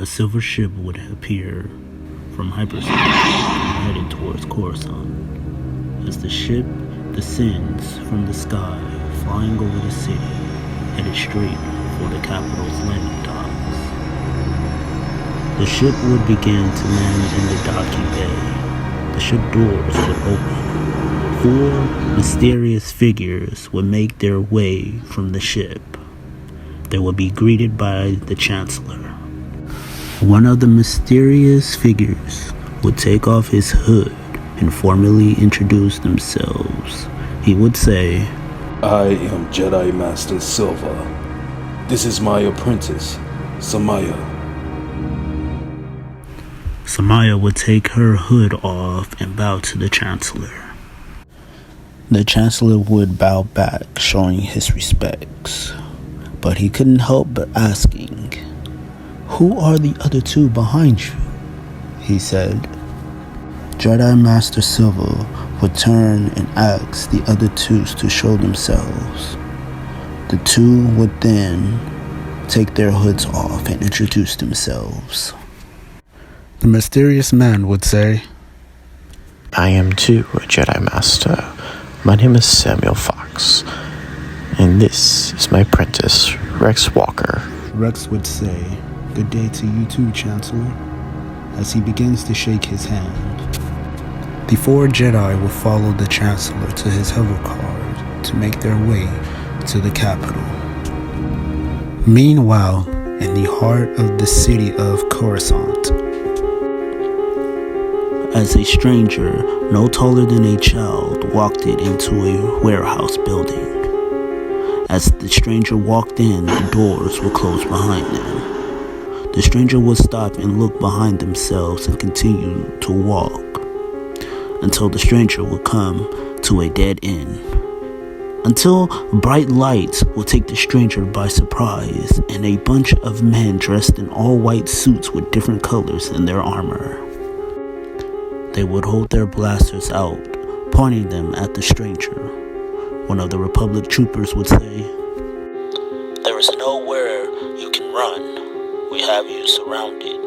silver ship would appear from hyperspace headed towards Coruscant. As the ship descends from the sky, flying over the city, headed straight for the capital's landing docks. The ship would begin to land in the docking bay. The ship doors would open. 4 mysterious figures would make their way from the ship. They would be greeted by the Chancellor. One of the mysterious figures would take off his hood and formally introduce themselves. He would say, "I am Jedi Master Silva. This is my apprentice, Samaya." Samaya would take her hood off and bow to the Chancellor. The Chancellor would bow back, showing his respects. But he couldn't help but asking, "Who are the other 2 behind you?" he said. Jedi Master Silva would turn and ask the other 2 to show themselves. The 2 would then take their hoods off and introduce themselves. The mysterious man would say, "I am too a Jedi Master. My name is Samuel Fox, and this is my apprentice, Rex Walker." Rex would say, "Good day to you too, Chancellor," as he begins to shake his hand. The 4 Jedi will follow the Chancellor to his hover card to make their way to the capital. Meanwhile, in the heart of the city of Coruscant, as a stranger, no taller than a child, walked it into a warehouse building. As the stranger walked in, the doors would close behind them. The stranger would stop and look behind themselves and continue to walk until the stranger would come to a dead end. Until bright lights would take the stranger by surprise, and a bunch of men dressed in all white suits with different colors in their armor. They would hold their blasters out, pointing them at the stranger. One of the Republic troopers would say, "There is nowhere you can run. We have you surrounded.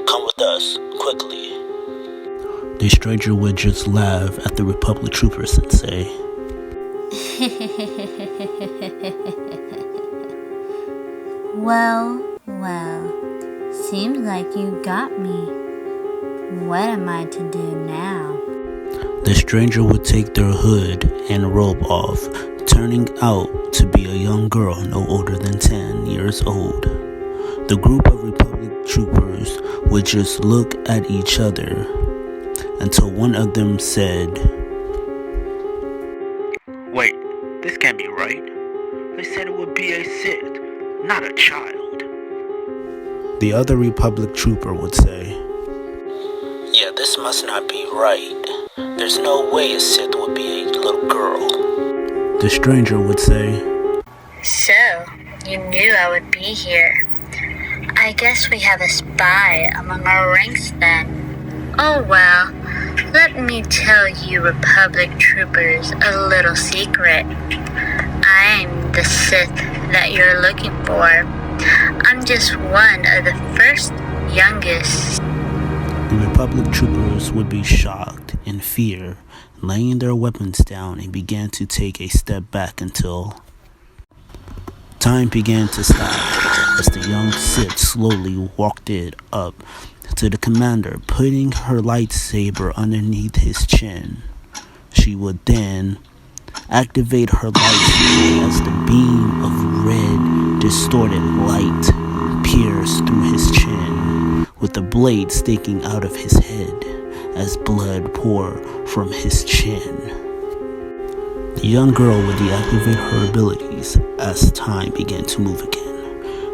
Come with us, quickly." The stranger would just laugh at the Republic troopers and say, Well, seems like you got me. What am I to do now? The stranger would take their hood and robe off, turning out to be a young girl no older than 10 years old. The group of Republic troopers would just look at each other until one of them said, "Wait, this can't be right. They said it would be a Sith, not a child." The other Republic trooper would say, "Yeah, this must not be right. There's no way a Sith would be a little girl." The stranger would say, So, you knew I would be here. I guess we have a spy among our ranks then. Oh well, let me tell you Republic troopers a little secret. I'm the Sith that you're looking for. I'm just one of the first youngest. The Republic troopers would be shocked in fear, laying their weapons down, and began to take a step back until time began to stop as the young Sith slowly walked it up to the commander, putting her lightsaber underneath his chin. She would then activate her lightsaber as the beam of red, distorted light pierced through his chin, with the blade sticking out of his head as blood poured from his chin. The young girl would deactivate her abilities as time began to move again.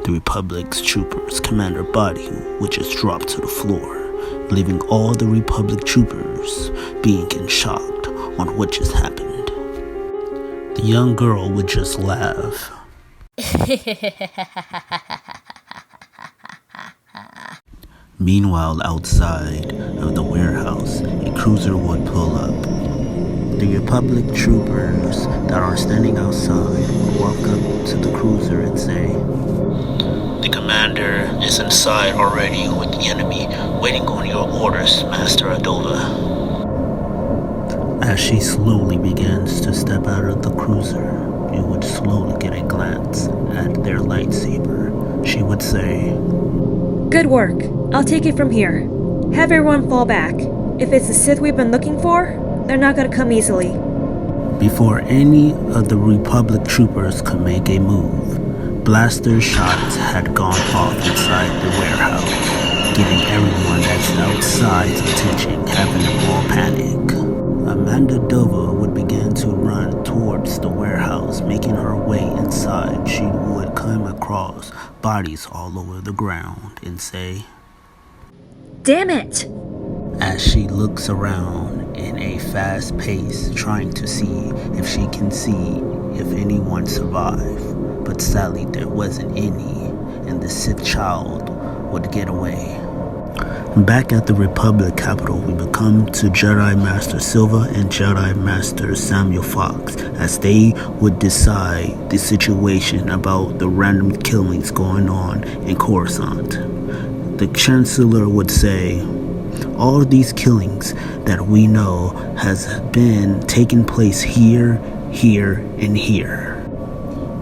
The Republic's troopers' commander body would just drop to the floor, leaving all the Republic troopers being in shock on what just happened. The young girl would just laugh. Meanwhile, outside of the warehouse, a cruiser would pull up. The The Republic troopers that are standing outside walk up to the cruiser and say, "The commander is inside already with the enemy, waiting on your orders, Master Adova." As she slowly begins to step out of the cruiser, you would slowly get a glance at their lightsaber. She would say, Good work. I'll take it from here. Have everyone fall back. If it's the Sith we've been looking for, they're not gonna come easily. Before any of the Republic troopers could make a move, blaster shots had gone off inside the warehouse, getting everyone that's outside's attention, having them all panic. Amanda Dova would begin to run towards the warehouse, making her way inside. She would come across bodies all over the ground and say, Damn it! as she looks around in a fast pace, trying to see if she can see if anyone survived. But sadly there wasn't any, and the Sith child would get away. Back at the Republic capital, we become to Jedi Master Silva and Jedi Master Samuel Fox as they would decide the situation about the random killings going on in Coruscant. The Chancellor would say, all of these killings that we know has been taking place here, here, and here.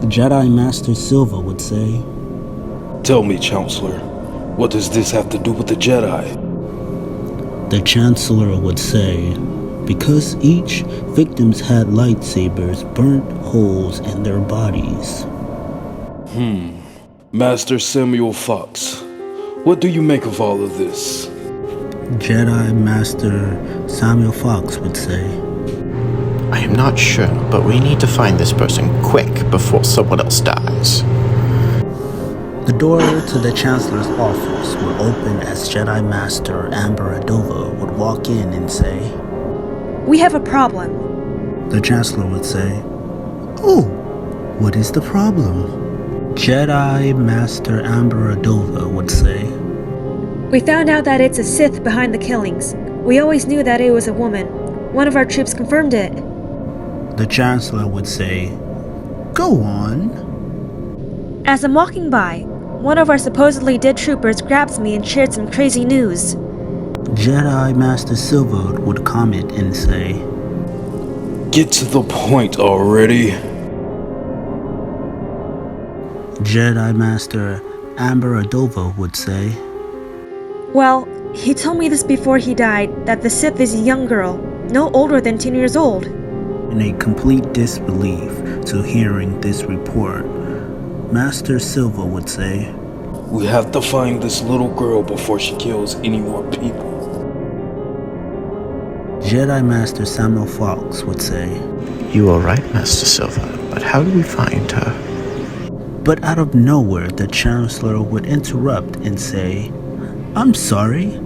The Jedi Master Silva would say, Tell me, Chancellor, what does this have to do with the Jedi? The Chancellor would say, because each victims had lightsabers burnt holes in their bodies. Master Samuel Fox, what do you make of all of this? Jedi Master Samuel Fox would say, I am not sure, but we need to find this person quick before someone else dies. The door to the Chancellor's office would open as Jedi Master Amber Adova would walk in and say, We have a problem. The Chancellor would say, Oh, what is the problem? Jedi Master Amber Adova would say, We found out that it's a Sith behind the killings. We always knew that it was a woman. One of our troops confirmed it. The Chancellor would say, Go on. As I'm walking by, one of our supposedly dead troopers grabs me and shared some crazy news. Jedi Master Silva would comment and say, Get to the point already. Jedi Master Amber Adova would say, Well, he told me this before he died, that the Sith is a young girl, no older than 10 years old. in a complete disbelief to hearing this report, Master Silva would say, We have to find this little girl before she kills any more people. Jedi Master Samuel Fox would say, You are right, Master Silva, but how do we find her? but out of nowhere the Chancellor would interrupt and say, I'm sorry,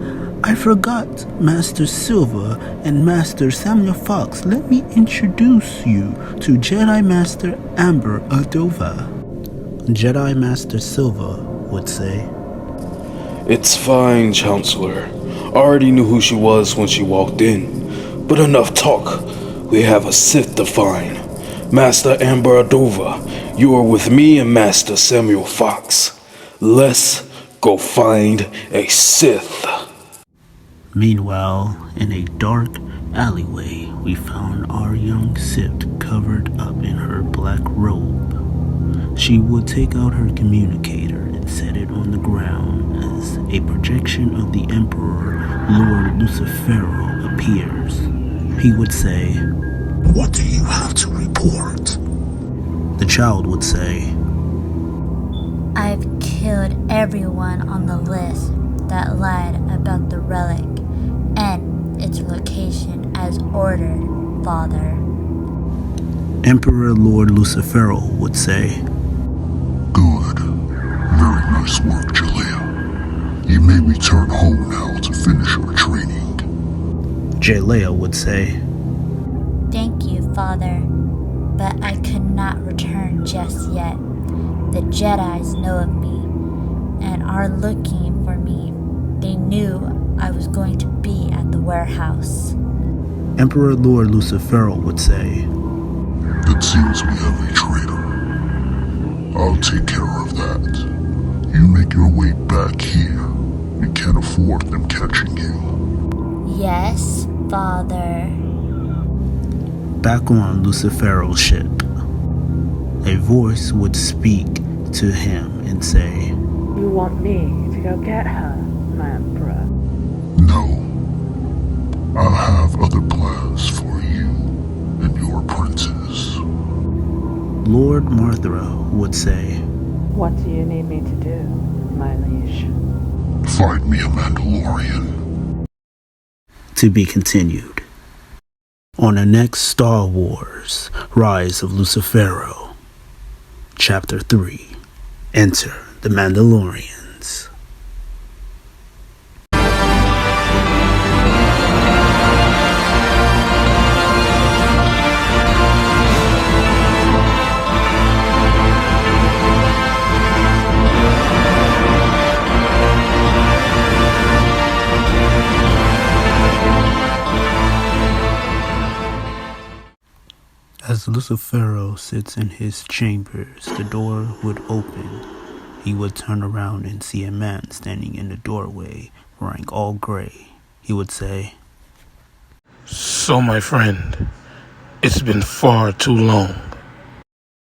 I forgot Master Silva and Master Samuel Fox. Let me introduce you to Jedi Master Amber Adova. Jedi Master Silva would say, It's fine, Chancellor. I already knew who she was when she walked in. But enough talk. We have a Sith to find. Master Amber Adova, you are with me and Master Samuel Fox. Let's go find a Sith. Meanwhile, in a dark alleyway, we found our young Sith covered up in her black robe. She would take out her communicator and set it on the ground as a projection of the Emperor, Lord Lucifero, appears. He would say, What do you have to report? the child would say, I've killed everyone on the list that lied about the relic and its location as ordered, Father. Emperor Lord Lucifero would say, Good. Very nice work, Jalea. You may return home now to finish your training. Jalea would say, Thank you, Father, but I could not return just yet. The Jedis know of me and are looking for me. They knew I was going to be at the warehouse. Emperor Lord Lucifero would say, It seems we have a traitor. I'll take care of that. You make your way back here. We can't afford them catching you. Yes, Father. Back on Lucifero's ship, a voice would speak to him and say, You want me to go get her, my Emperor? No. I have other plans for you and your apprentice. Lord Marthra would say, What do you need me to do, my liege? Find me a Mandalorian. to be continued. On the next Star Wars, Rise of Lucifero, Chapter 3, Enter the Mandalorians. As Lucifero sits in his chambers, the door would open. He would turn around and see a man standing in the doorway, wearing all gray. He would say, So, my friend, it's been far too long.